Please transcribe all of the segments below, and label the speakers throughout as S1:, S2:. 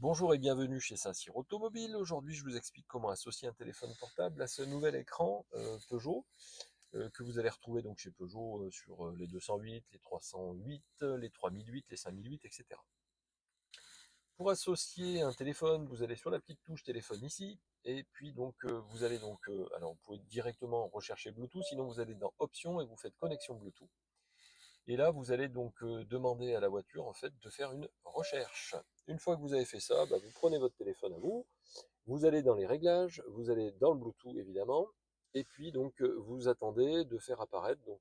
S1: Bonjour et bienvenue chez Saint-Cyr Automobile. Aujourd'hui, je vous explique comment associer un téléphone portable à ce nouvel écran Peugeot que vous allez retrouver donc chez Peugeot sur les 208, les 308, les 3008, les 5008, etc. Pour associer un téléphone, vous allez sur la petite touche téléphone ici, et puis donc vous allez donc, alors vous pouvez directement rechercher Bluetooth, sinon vous allez dans Options et vous faites connexion Bluetooth. Et là, vous allez donc demander à la voiture en fait de faire une recherche. Une fois que vous avez fait ça, vous prenez votre téléphone à vous, vous allez dans les réglages, vous allez dans le Bluetooth évidemment, et puis donc vous attendez de faire apparaître donc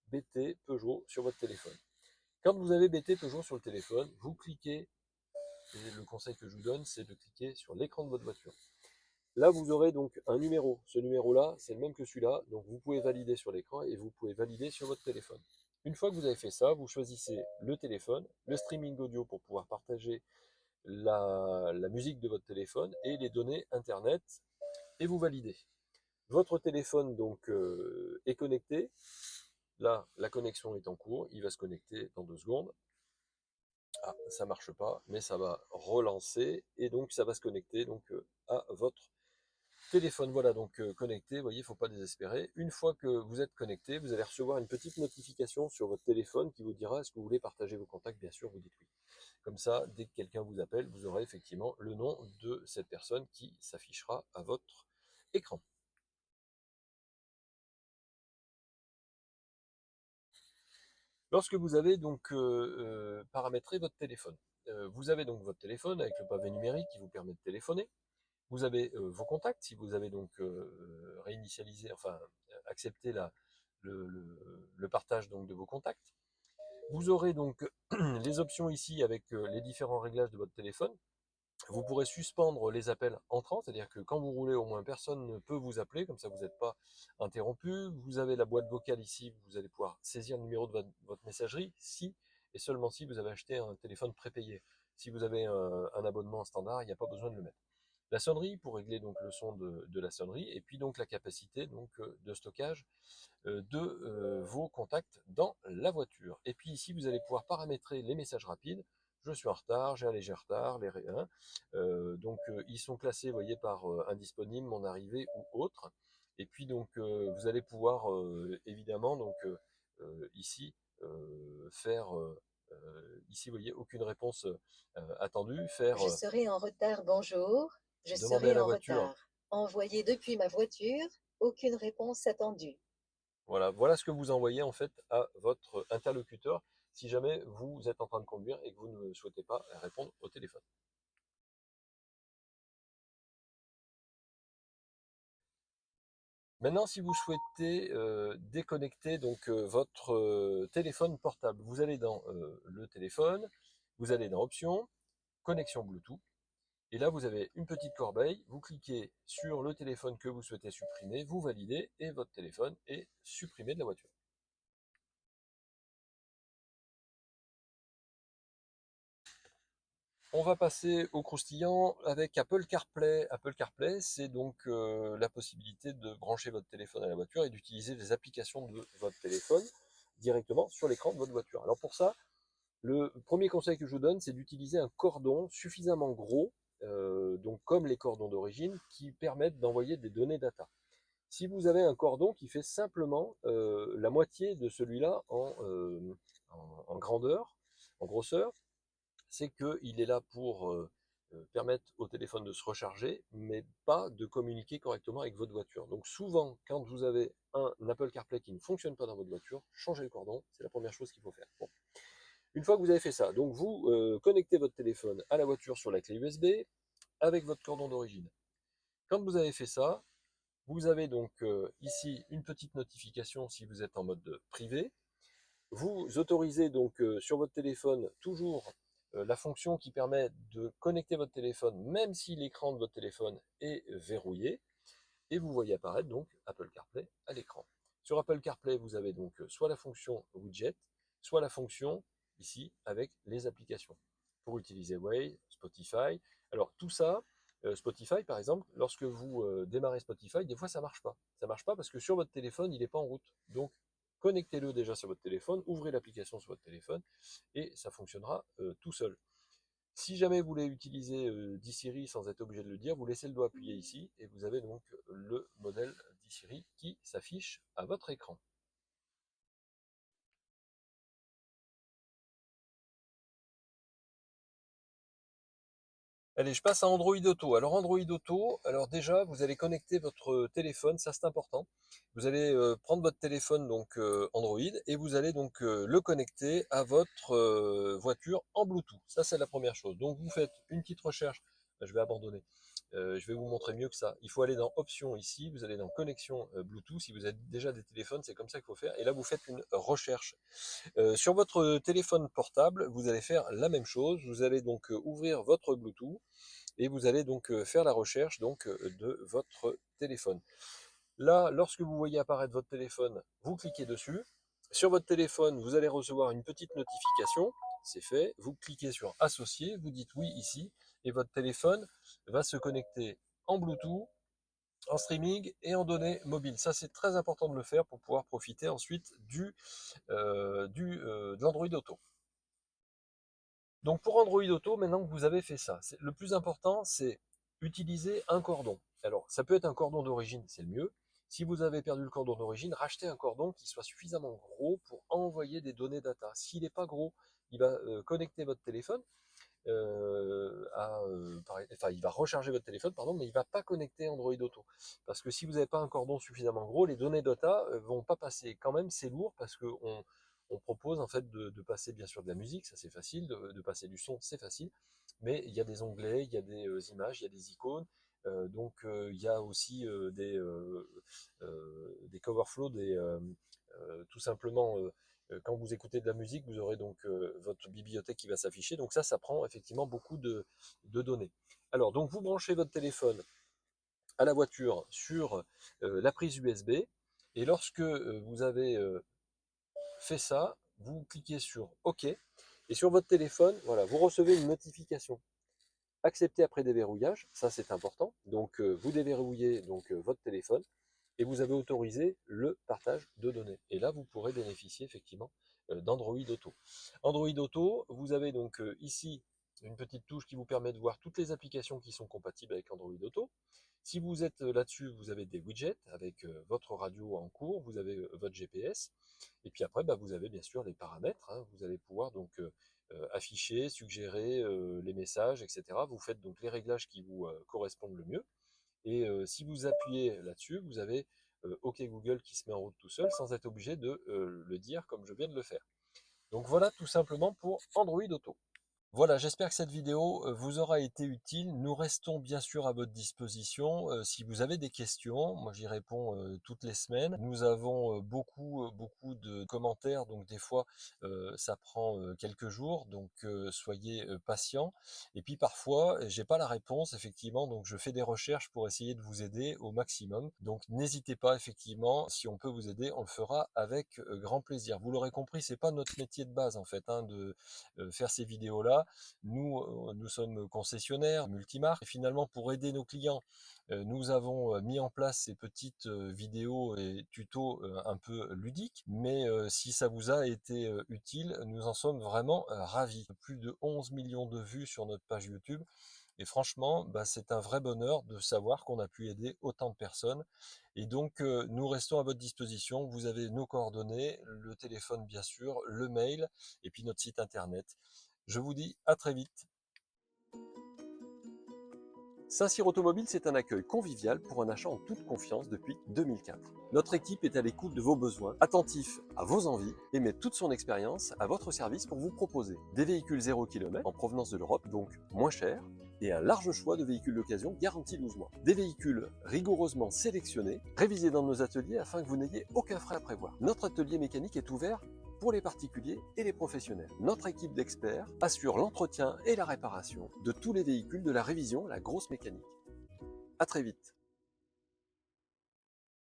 S1: BT Peugeot sur votre téléphone. Quand vous avez BT Peugeot sur le téléphone, vous cliquez, et le conseil que je vous donne, c'est de cliquer sur l'écran de votre voiture. Là, vous aurez donc un numéro. Ce numéro-là, c'est le même que celui-là, donc vous pouvez valider sur l'écran et vous pouvez valider sur votre téléphone. Une fois que vous avez fait ça, vous choisissez le téléphone, le streaming audio pour pouvoir partager la musique de votre téléphone et les données internet et vous validez. Votre téléphone donc est connecté. Là, la connexion est en cours. Il va se connecter dans 2 secondes. Ah, ça marche pas, mais ça va relancer et donc ça va se connecter donc à votre téléphone. Voilà, donc connecté. Vous voyez, il ne faut pas désespérer. Une fois que vous êtes connecté, vous allez recevoir une petite notification sur votre téléphone qui vous dira est-ce que vous voulez partager vos contacts. Bien sûr, vous dites oui. Comme ça, dès que quelqu'un vous appelle, vous aurez effectivement le nom de cette personne qui s'affichera à votre écran. Lorsque vous avez donc paramétré votre téléphone, vous avez donc votre téléphone avec le pavé numérique qui vous permet de téléphoner. Vous avez vos contacts, si vous avez donc réinitialisé, enfin accepté le partage donc de vos contacts. Vous aurez donc les options ici avec les différents réglages de votre téléphone. Vous pourrez suspendre les appels entrants, c'est-à-dire que quand vous roulez, au moins personne ne peut vous appeler, comme ça vous n'êtes pas interrompu. Vous avez la boîte vocale ici, vous allez pouvoir saisir le numéro de votre messagerie, si et seulement si vous avez acheté un téléphone prépayé. Si vous avez un abonnement standard, il n'y a pas besoin de le mettre. La sonnerie, pour régler donc le son de la sonnerie, et puis donc la capacité donc, de stockage de vos contacts dans la voiture. Et puis ici, vous allez pouvoir paramétrer les messages rapides. Je suis en retard, j'ai un léger retard, donc ils sont classés, vous voyez, par indisponible, mon arrivée ou autre. Et puis donc vous allez pouvoir évidemment donc ici faire ici, vous voyez, aucune réponse attendue, faire
S2: Je serai en retard, bonjour. Je
S1: demander à
S2: serai
S1: la
S2: en
S1: voiture.
S2: retard. Envoyé depuis ma voiture. Aucune réponse attendue.
S1: Voilà, voilà ce que vous envoyez en fait à votre interlocuteur si jamais vous êtes en train de conduire et que vous ne souhaitez pas répondre au téléphone. Maintenant, si vous souhaitez déconnecter donc votre téléphone portable, vous allez dans le téléphone, vous allez dans Options, connexion Bluetooth, et là vous avez une petite corbeille, vous cliquez sur le téléphone que vous souhaitez supprimer, vous validez et votre téléphone est supprimé de la voiture. On va passer au croustillant avec Apple CarPlay. Apple CarPlay, c'est donc la possibilité de brancher votre téléphone à la voiture et d'utiliser les applications de votre téléphone directement sur l'écran de votre voiture. Alors pour ça, le premier conseil que je vous donne, c'est d'utiliser un cordon suffisamment gros, donc comme les cordons d'origine, qui permettent d'envoyer des données data. Si vous avez un cordon qui fait simplement la moitié de celui-là en grandeur, en grosseur, c'est qu'il est là pour permettre au téléphone de se recharger, mais pas de communiquer correctement avec votre voiture. Donc souvent, quand vous avez un Apple CarPlay qui ne fonctionne pas dans votre voiture, changez le cordon, c'est la première chose qu'il faut faire. Bon. Une fois que vous avez fait ça, donc vous connectez votre téléphone à la voiture sur la clé USB avec votre cordon d'origine. Quand vous avez fait ça, vous avez donc ici une petite notification si vous êtes en mode privé. Vous autorisez donc sur votre téléphone toujours la fonction qui permet de connecter votre téléphone même si l'écran de votre téléphone est verrouillé et vous voyez apparaître donc Apple CarPlay à l'écran. Sur Apple CarPlay, vous avez donc soit la fonction widget, soit la fonction ici avec les applications pour utiliser Waze, Spotify. Alors tout ça, Spotify par exemple, lorsque vous démarrez Spotify, des fois ça marche pas. Ça marche pas parce que sur votre téléphone, il n'est pas en route. Donc connectez-le déjà sur votre téléphone, ouvrez l'application sur votre téléphone et ça fonctionnera tout seul. Si jamais vous voulez utiliser d'e-Siri sans être obligé de le dire, vous laissez le doigt appuyé ici et vous avez donc le modèle d'e-Siri qui s'affiche à votre écran. Allez, je passe à Android Auto. Alors Android Auto, alors déjà, vous allez connecter votre téléphone, ça c'est important. Vous allez prendre votre téléphone donc Android et vous allez donc le connecter à votre voiture en Bluetooth. Ça c'est la première chose. Donc vous faites une petite recherche. Je vais abandonner. Je vais vous montrer mieux que ça. Il faut aller dans Options ici, vous allez dans Connexion Bluetooth. Si vous avez déjà des téléphones, c'est comme ça qu'il faut faire. Et là, vous faites une recherche. Sur votre téléphone portable, vous allez faire la même chose. Vous allez donc ouvrir votre Bluetooth et vous allez donc faire la recherche donc de votre téléphone. Là, lorsque vous voyez apparaître votre téléphone, vous cliquez dessus. Sur votre téléphone, vous allez recevoir une petite notification. C'est fait. Vous cliquez sur Associer, vous dites oui ici, et votre téléphone va se connecter en Bluetooth, en streaming et en données mobiles. Ça, c'est très important de le faire pour pouvoir profiter ensuite de l'Android Auto. Donc pour Android Auto, maintenant que vous avez fait ça, le plus important, c'est utiliser un cordon. Alors, ça peut être un cordon d'origine, c'est le mieux. Si vous avez perdu le cordon d'origine, rachetez un cordon qui soit suffisamment gros pour envoyer des données data. S'il n'est pas gros, il va connecter votre téléphone, enfin, il va recharger votre téléphone, pardon, mais il ne va pas connecter Android Auto. Parce que si vous n'avez pas un cordon suffisamment gros, les données data vont pas passer. Quand même, c'est lourd parce qu'on on propose en fait de passer bien sûr de la musique, ça c'est facile, de passer du son, c'est facile, mais il y a des onglets, il y a des images, il y a des icônes, il y a aussi des cover flow, tout simplement quand vous écoutez de la musique, vous aurez donc votre bibliothèque qui va s'afficher. Donc ça prend effectivement beaucoup de données. Alors, donc vous branchez votre téléphone à la voiture sur la prise USB. Et lorsque vous avez fait ça, vous cliquez sur OK. Et sur votre téléphone, voilà, vous recevez une notification. Accepter après déverrouillage, ça c'est important. Donc vous déverrouillez donc votre téléphone et vous avez autorisé le partage de données. Et là, vous pourrez bénéficier effectivement d'Android Auto. Android Auto, vous avez donc ici une petite touche qui vous permet de voir toutes les applications qui sont compatibles avec Android Auto. Si vous êtes là-dessus, vous avez des widgets avec votre radio en cours, vous avez votre GPS, et puis après, bah, vous avez bien sûr les paramètres. Hein. Vous allez pouvoir donc afficher, suggérer les messages, etc. Vous faites donc les réglages qui vous correspondent le mieux. Et si vous appuyez là-dessus, vous avez OK Google qui se met en route tout seul sans être obligé de le dire comme je viens de le faire. Donc voilà tout simplement pour Android Auto. Voilà, j'espère que cette vidéo vous aura été utile. Nous restons bien sûr à votre disposition. Si vous avez des questions, moi j'y réponds toutes les semaines. Nous avons beaucoup de commentaires, donc des fois ça prend quelques jours, donc soyez patients. Et puis parfois, j'ai pas la réponse, effectivement, donc je fais des recherches pour essayer de vous aider au maximum. Donc n'hésitez pas, effectivement, si on peut vous aider, on le fera avec grand plaisir. Vous l'aurez compris, c'est pas notre métier de base en fait, hein, de faire ces vidéos-là. Nous sommes concessionnaires, multimarques, et finalement pour aider nos clients, nous avons mis en place ces petites vidéos et tutos un peu ludiques, mais si ça vous a été utile, nous en sommes vraiment ravis. Plus de 11 millions de vues sur notre page YouTube, et franchement, bah, c'est un vrai bonheur de savoir qu'on a pu aider autant de personnes. Et donc, nous restons à votre disposition. Vous avez nos coordonnées, le téléphone bien sûr, le mail, et puis notre site internet. Je vous dis à très vite. Saint-Cyr Automobile, c'est un accueil convivial pour un achat en toute confiance depuis 2004. Notre équipe est à l'écoute de vos besoins, attentif à vos envies et met toute son expérience à votre service pour vous proposer des véhicules 0 km en provenance de l'Europe, donc moins chers, et un large choix de véhicules d'occasion garantis 12 mois. Des véhicules rigoureusement sélectionnés, révisés dans nos ateliers afin que vous n'ayez aucun frais à prévoir. Notre atelier mécanique est ouvert pour les particuliers et les professionnels. Notre équipe d'experts assure l'entretien et la réparation de tous les véhicules de la révision, la grosse mécanique. À très vite.